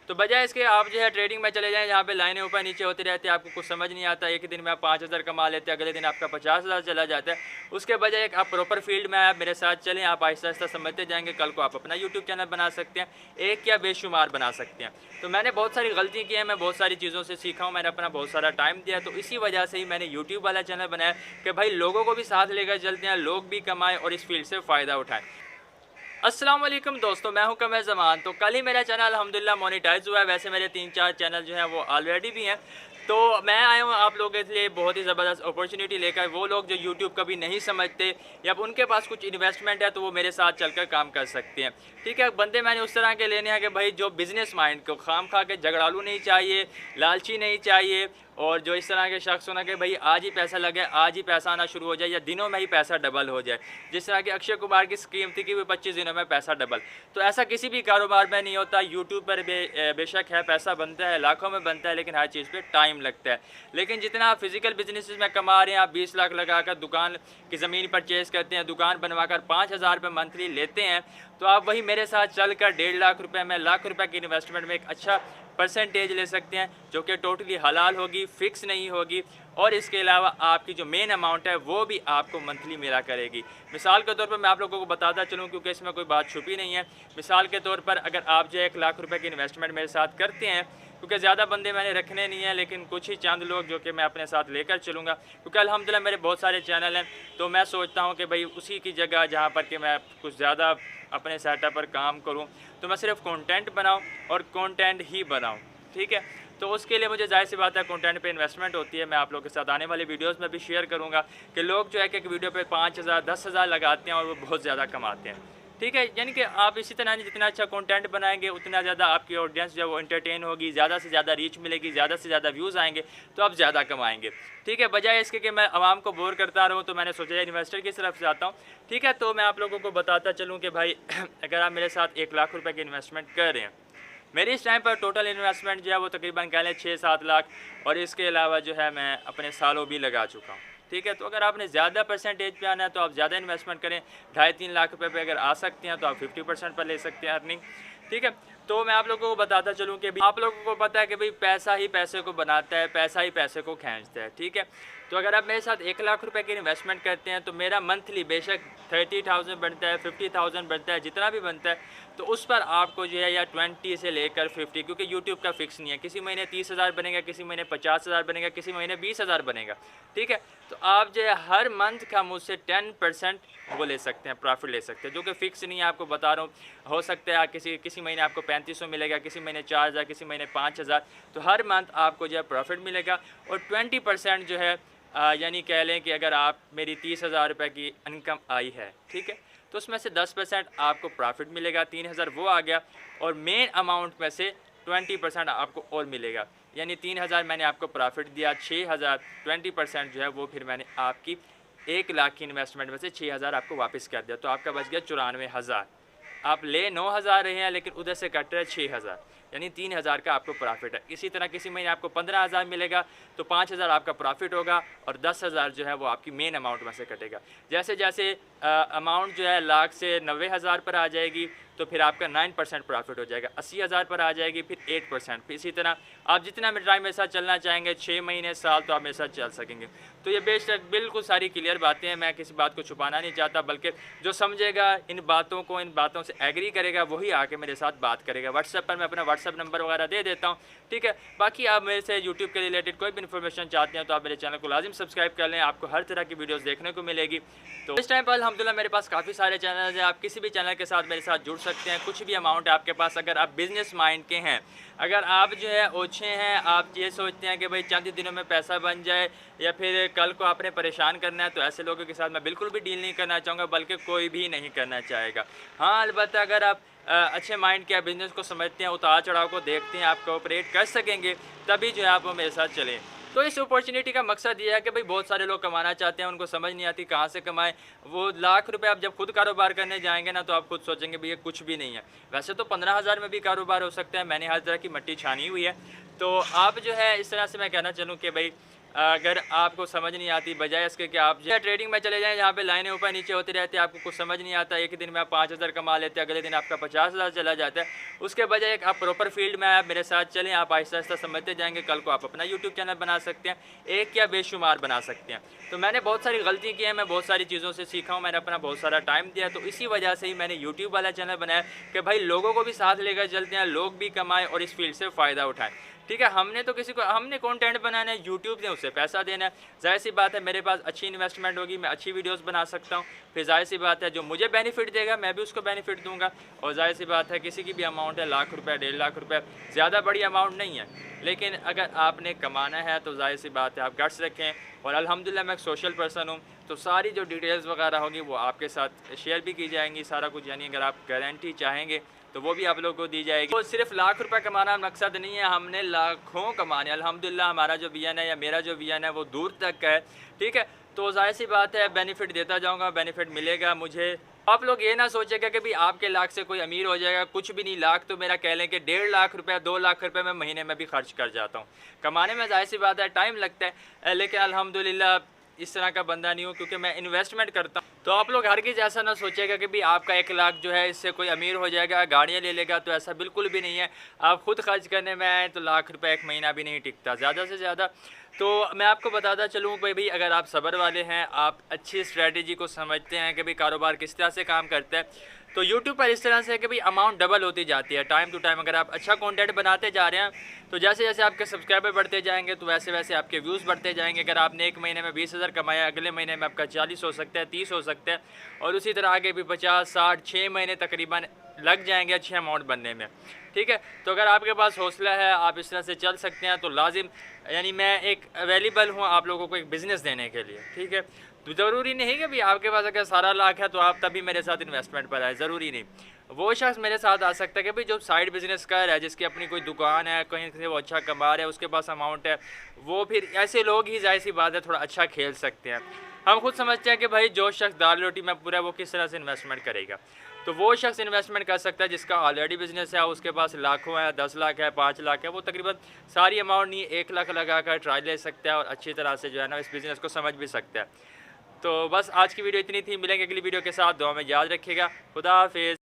तो बजाय इसके आप जो है ट्रेडिंग में चले जाएँ, जहाँ पे लाइनें ऊपर नीचे होती रहती है, आपको कुछ समझ नहीं आता। एक ही दिन में आप 5,000 कमा लेते हैं, अगले दिन आपका 50,000 चला जाता है। उसके बजाय एक आप प्रॉपर फील्ड में आप मेरे साथ चलें, आप आहिस्ता-आहिस्ता समझते जाएँगे, कल को आप अपना यूट्यूब चैनल बना सकते हैं, एक या बेशुमार बना सकते हैं। तो मैंने बहुत सारी गलती की है, मैं बहुत सारी चीज़ों से सीखा हूँ, मैंने अपना बहुत सारा टाइम दिया, तो इसी वजह से ही मैंने यूट्यूब वाला चैनल बनाया कि भाई लोगों को भी साथ लेकर चलते हैं, लोग भी कमाएँ और इस फील्ड से फ़ायदा उठाएँ। अस्सलाम वालेकुम दोस्तों, मैं हूं कमर ज़मान। तो कल ही मेरा चैनल अल्हम्दुलिल्लाह मोनेटाइज़ हुआ है। वैसे मेरे 3-4 चैनल जो हैं वो ऑलरेडी भी हैं। तो मैं आया हूं आप लोगों के लिए बहुत ही ज़बरदस्त अपॉर्चुनिटी लेकर। वो लोग जो यूट्यूब कभी नहीं समझते या उनके पास कुछ इन्वेस्टमेंट है, तो वो मेरे साथ चलकर काम कर सकते हैं। ठीक है, बंदे मैंने उस तरह के लेने हैं कि भाई जो बिज़नेस माइंड को खाम-खा के झगड़ालू नहीं चाहिए, लालची नहीं चाहिए, और जो इस तरह के शख्स होना कि भाई आज ही पैसा लगे, आज ही पैसा आना शुरू हो जाए या दिनों में ही पैसा डबल हो जाए। जिस तरह कि अक्षय कुमार की स्कीम थी कि वो 25 दिनों में पैसा डबल। तो ऐसा किसी भी कारोबार में नहीं होता। यूट्यूब पर बेशक है पैसा बनता है, लाखों में बनता है, लेकिन हर चीज़ पे टाइम लगता है। लेकिन जितना आप फिजिकल बिजनेसेस में कमा रहे हैं, आप 20 लाख लगाकर दुकान की ज़मीन परचेज़ करते हैं, दुकान बनवाकर 5,000 रुपये मंथली लेते हैं, तो आप वही मेरे साथ चलकर 1.5 लाख रुपए में, लाख रुपए की इन्वेस्टमेंट में एक अच्छा परसेंटेज ले सकते हैं, जो कि टोटली हलाल होगी, फ़िक्स नहीं होगी, और इसके अलावा आपकी जो मेन अमाउंट है वो भी आपको मंथली मिला करेगी। मिसाल के तौर पर मैं आप लोगों को बताता चलूँ, क्योंकि इसमें कोई बात छुपी नहीं है। मिसाल के तौर पर अगर आप जो 1 लाख रुपए की इन्वेस्टमेंट मेरे साथ करते हैं, क्योंकि ज़्यादा बंदे मैंने रखने नहीं हैं, लेकिन कुछ ही चंद लोग जो कि मैं अपने साथ लेकर चलूँगा, क्योंकि अल्हम्दुलिल्लाह मेरे बहुत सारे चैनल हैं। तो मैं सोचता हूँ कि भाई उसी की जगह जहाँ पर कि मैं कुछ ज़्यादा अपने सेटअप पर काम करूँ, तो मैं सिर्फ कंटेंट बनाऊँ और कंटेंट ही बनाऊँ। ठीक है, तो उसके लिए मुझे ज़ाहिर सी बात है कंटेंट पे इन्वेस्टमेंट होती है। मैं आप लोगों के साथ आने वाली वीडियोस में भी शेयर करूँगा कि लोग जो है कि एक वीडियो पे 5,000 10,000 लगाते हैं और वो बहुत ज़्यादा कमाते हैं। ठीक है, यानी कि आप इसी तरह जितना अच्छा कंटेंट बनाएंगे, उतना ज़्यादा आपकी ऑडियंस जो है वो एंटरटेन होगी, ज़्यादा से ज़्यादा रीच मिलेगी, ज़्यादा से ज़्यादा व्यूज़ आएंगे, तो आप ज़्यादा कमाएंगे। ठीक है, बजाय इसके कि मैं आवाम को बोर करता रहूँ, तो मैंने सोचा इन्वेस्टर की तरफ से आता हूँ। ठीक है, तो मैं आप लोगों को बताता चलूँ कि भाई अगर आप मेरे साथ 1 लाख रुपये की इन्वेस्टमेंट कर रहे हैं, मेरी इस टाइम पर टोटल इन्वेस्टमेंट जो है वो तकरीबन कह लें 6-7 लाख, और इसके अलावा जो है मैं अपने सालों भी लगा चुका हूँ। ठीक है, तो अगर आपने ज़्यादा परसेंटेज पे आना है तो आप ज़्यादा इन्वेस्टमेंट करें। 2.5-3 लाख रुपए पे अगर आ सकते हैं तो आप 50% पर ले सकते हैं अर्निंग। ठीक है, तो मैं आप लोगों को बताता चलूँ कि आप लोगों को पता है कि भाई पैसा ही पैसे को बनाता है, पैसा ही पैसे को खींचता है। ठीक है, तो अगर आप मेरे साथ 1 लाख रुपए की इन्वेस्टमेंट करते हैं, तो मेरा मंथली बेशक 30,000 बनता है, 50,000 बनता है, जितना भी बनता है, तो उस पर आपको जो है या 20 से लेकर 50, क्योंकि यूट्यूब का फिक्स नहीं है, किसी महीने 30,000 बनेगा, किसी महीने 50,000 बनेगा, किसी महीने 20,000 बनेगा। ठीक है, तो आप जो है हर मंथ का मुझसे 10% वो ले सकते हैं, प्रॉफिट ले सकते हैं, जो कि फ़िक्स नहीं है। आपको बता रहा हूँ, हो सकता है किसी महीने आपको 3500 मिलेगा, किसी महीने 4,000, किसी महीने 5,000, तो हर मंथ आपको जो है प्रॉफिट मिलेगा। और 20% जो है यानी कह लें कि अगर आप मेरी 30,000 रुपये की इनकम आई है, ठीक है, तो उसमें से 10% आपको प्रॉफिट मिलेगा, 3,000 वो आ गया, और मेन अमाउंट में से 20% आपको और मिलेगा, यानी 3,000 मैंने आपको प्रॉफिट दिया, 6,000 20% जो है वो फिर मैंने आपकी 1 लाख की इन्वेस्टमेंट में से 6,000 आपको वापस कर दिया, तो आपका बच गया 94,000। आप ले 9,000 रहे हैं, लेकिन उधर से कट रहा है 6,000, यानी 3,000 का आपको प्रॉफिट है। इसी तरह किसी महीने आपको 15,000 मिलेगा, तो 5,000 आपका प्रॉफिट होगा, और 10,000 जो है वो आपकी मेन अमाउंट में से कटेगा। जैसे जैसे अमाउंट जो है लाख से 90,000 पर आ जाएगी, तो फिर आपका 9% प्रॉफिट हो जाएगा। 80,000 पर आ जाएगी, फिर 8%। फिर इसी तरह आप जितना भी टाइम मेरे साथ चलना चाहेंगे, 6 महीने, साल, तो आप मेरे साथ चल सकेंगे। तो ये बेशक बिल्कुल सारी क्लियर बातें हैं, मैं किसी बात को छुपाना नहीं चाहता, बल्कि जो समझेगा इन बातों से एग्री करेगा, वही आके मेरे साथ बात करेगा। व्हाट्सएप पर मैं अपना व्हाट्सएप नंबर वगैरह दे देता हूँ। ठीक है, बाकी आप मेरे से यूट्यूब के रिलेटेड कोई भी इन्फॉर्मेशन चाहते हैं, तो आप मेरे चैनल को लाजिम सब्सक्राइब कर लें, आपको हर तरह की वीडियोस देखने को मिलेगी। तो इस टाइम पर अल्हम्दुलिल्लाह मेरे पास काफ़ी सारे चैनल हैं, आप किसी भी चैनल के साथ मेरे साथ जुड़ सकते हैं। कुछ भी अमाउंट आपके पास, अगर आप बिज़नेस माइंड के हैं, अगर आप जो है ओछे हैं, आप ये सोचते हैं कि भाई चंद दिनों में पैसा बन जाए, या फिर कल को आपने परेशान करना है, तो ऐसे लोगों के साथ मैं बिल्कुल भी डील नहीं करना चाहूँगा, बल्कि कोई भी नहीं करना चाहेगा। हाँ, अलबत्ता अगर आप अच्छे माइंड के बिज़नेस को समझते हैं, उतार चढ़ाव को देखते हैं, आप कोऑपरेट कर सकेंगे, तभी जो है आप वो मेरे साथ चलें। तो इस अपॉर्चुनिटी का मकसद ये है कि भाई बहुत सारे लोग कमाना चाहते हैं, उनको समझ नहीं आती कहाँ से कमाएं। वो लाख रुपए आप जब खुद कारोबार करने जाएंगे ना, तो आप खुद सोचेंगे भैया कुछ भी नहीं है। वैसे तो 15,000 में भी कारोबार हो सकता है, मैंने हर तरह की मट्टी छानी हुई है। तो आप जो है इस तरह से मैं कहना चलूँ कि भाई अगर आपको समझ नहीं आती, बजाय इसके कि आप जो ट्रेडिंग में चले जाएँ जहाँ पे लाइनें ऊपर नीचे होती रहती है, आपको कुछ समझ नहीं आता, एक दिन में आप 5,000 कमा लेते हैं, अगले दिन आपका 50,000 चला जाता है। उसके बजाय एक आप प्रॉपर फील्ड में आप मेरे साथ चलें, आप आहिस्ता-आहिस्ता समझते जाएँगे, कल को आप अपना यूट्यूब चैनल बना सकते हैं, एक क्या बेशुमार बना सकते हैं। तो मैंने बहुत सारी गलती की है, मैं बहुत सारी चीज़ों से सीखा हूँ, मैंने अपना बहुत सारा टाइम दिया, तो इसी वजह से ही मैंने यूट्यूब वाला चैनल बनाया कि भाई लोगों को भी साथ लेकर चलते हैं, लोग भी कमाएँ और इस फील्ड से फ़ायदा उठाएँ। ठीक है, हमने कंटेंट बनाना है, यूट्यूब ने उससे पैसा देना है। ज़ाहिर-सी बात है मेरे पास अच्छी इन्वेस्टमेंट होगी, मैं अच्छी वीडियोज़ बना सकता हूँ। फिर ज़ाहिर-सी बात है जो मुझे बेनिफिट देगा मैं भी उसको बेनिफिट दूँगा। और ज़ाहिर-सी बात है किसी की भी अमाउंट है लाख रुपए, 1.5 लाख रुपए, ज़्यादा बड़ी अमाउंट नहीं है। लेकिन अगर आपने कमाना है तो ज़ाहिर-सी बात है आप गट्स रखें। और अल्हम्दुलिल्लाह मैं एक सोशल पर्सन हूँ, तो सारी जो डिटेल्स वगैरह होगी वो आपके साथ शेयर भी की जाएँगी, सारा कुछ। यानी अगर आप गारंटी चाहेंगे तो वो भी आप लोगों को दी जाएगी। तो सिर्फ लाख रुपए कमाना मकसद नहीं है, हमने लाखों कमाने। अल्हम्दुलिल्लाह हमारा जो विज़न है या मेरा जो विज़न है वो दूर तक का है, ठीक है। तो ज़ाहिर-सी बात है बेनिफिट देता जाऊँगा, बेनिफिट मिलेगा मुझे। आप लोग ये ना सोचेगा कि भाई आपके लाख से कोई अमीर हो जाएगा, कुछ भी नहीं। लाख तो मेरा कह लें कि 1.5 लाख रुपए, 2 लाख रुपए मैं महीने में भी खर्च कर जाता हूँ। कमाने में ज़ाहिर-सी बात है टाइम लगता है, लेकिन अल्हम्दुलिल्लाह इस तरह का बंदा नहीं हूँ, क्योंकि मैं इन्वेस्टमेंट करता हूँ। तो आप लोग हरगिज़ ऐसा ना सोचिएगा कि भाई आपका 1 लाख जो है इससे कोई अमीर हो जाएगा, गाड़ियाँ ले लेगा, तो ऐसा बिल्कुल भी नहीं है। आप खुद खर्च करने में आएँ तो लाख रुपए 1 महीना भी नहीं टिकता, ज़्यादा से ज़्यादा। तो मैं आपको बताता चलूँ कि भाई अगर आप सब्र वाले हैं, आप अच्छी स्ट्रैटेजी को समझते हैं कि भाई कारोबार किस तरह से काम करता है, तो यूट्यूब पर इस तरह से है कि भाई अमाउंट डबल होती जाती है टाइम टू टाइम। अगर आप अच्छा कंटेंट बनाते जा रहे हैं तो जैसे जैसे आपके सब्सक्राइबर बढ़ते जाएंगे तो वैसे वैसे आपके व्यूज़ बढ़ते जाएंगे। अगर आपने 1 महीने में 20,000 कमाया, अगले महीने में आपका 40 हो सकता है, 30 हो सकता है, और उसी तरह आगे भी 50, 60, 6 महीने तकरीबन लग जाएंगे अच्छे अमाउंट बनने में, ठीक है। तो अगर आपके पास हौसला है, आप इस तरह से चल सकते हैं, तो लाजिम यानी मैं एक अवेलेबल हूँ आप लोगों को एक बिज़नेस देने के लिए, ठीक है। तो ज़रूरी नहीं कि भाई आपके पास अगर सारा लाख है तो आप तभी मेरे साथ इन्वेस्टमेंट पर आए, ज़रूरी नहीं। वो शख्स मेरे साथ आ सकता है कि भाई जो साइड बिज़नेस कर है, जिसकी अपनी कोई दुकान है, कहीं से वो अच्छा कमा रहा है, उसके पास अमाउंट है, वो फिर ऐसे लोग ही ज़ाहिर-सी बात है थोड़ा अच्छा खेल सकते हैं। हम खुद समझते हैं कि भाई जो शख्स दाल रोटी में पूरा है वो किस तरह से इन्वेस्टमेंट करेगा। तो वो शख्स इन्वेस्टमेंट कर सकता है जिसका ऑलरेडी बिज़नेस है, उसके पास लाखों है, 10 लाख है, 5 लाख है, वो तकरीबन सारी अमाउंट नहीं 1 लाख लगा कर ट्राई ले सकता है और अच्छी तरह से जो है ना इस बिज़नेस को समझ भी सकता है। तो बस आज की वीडियो इतनी थी, मिलेंगे अगली वीडियो के साथ। दुआ में याद रखिएगा। खुदा हाफिज़।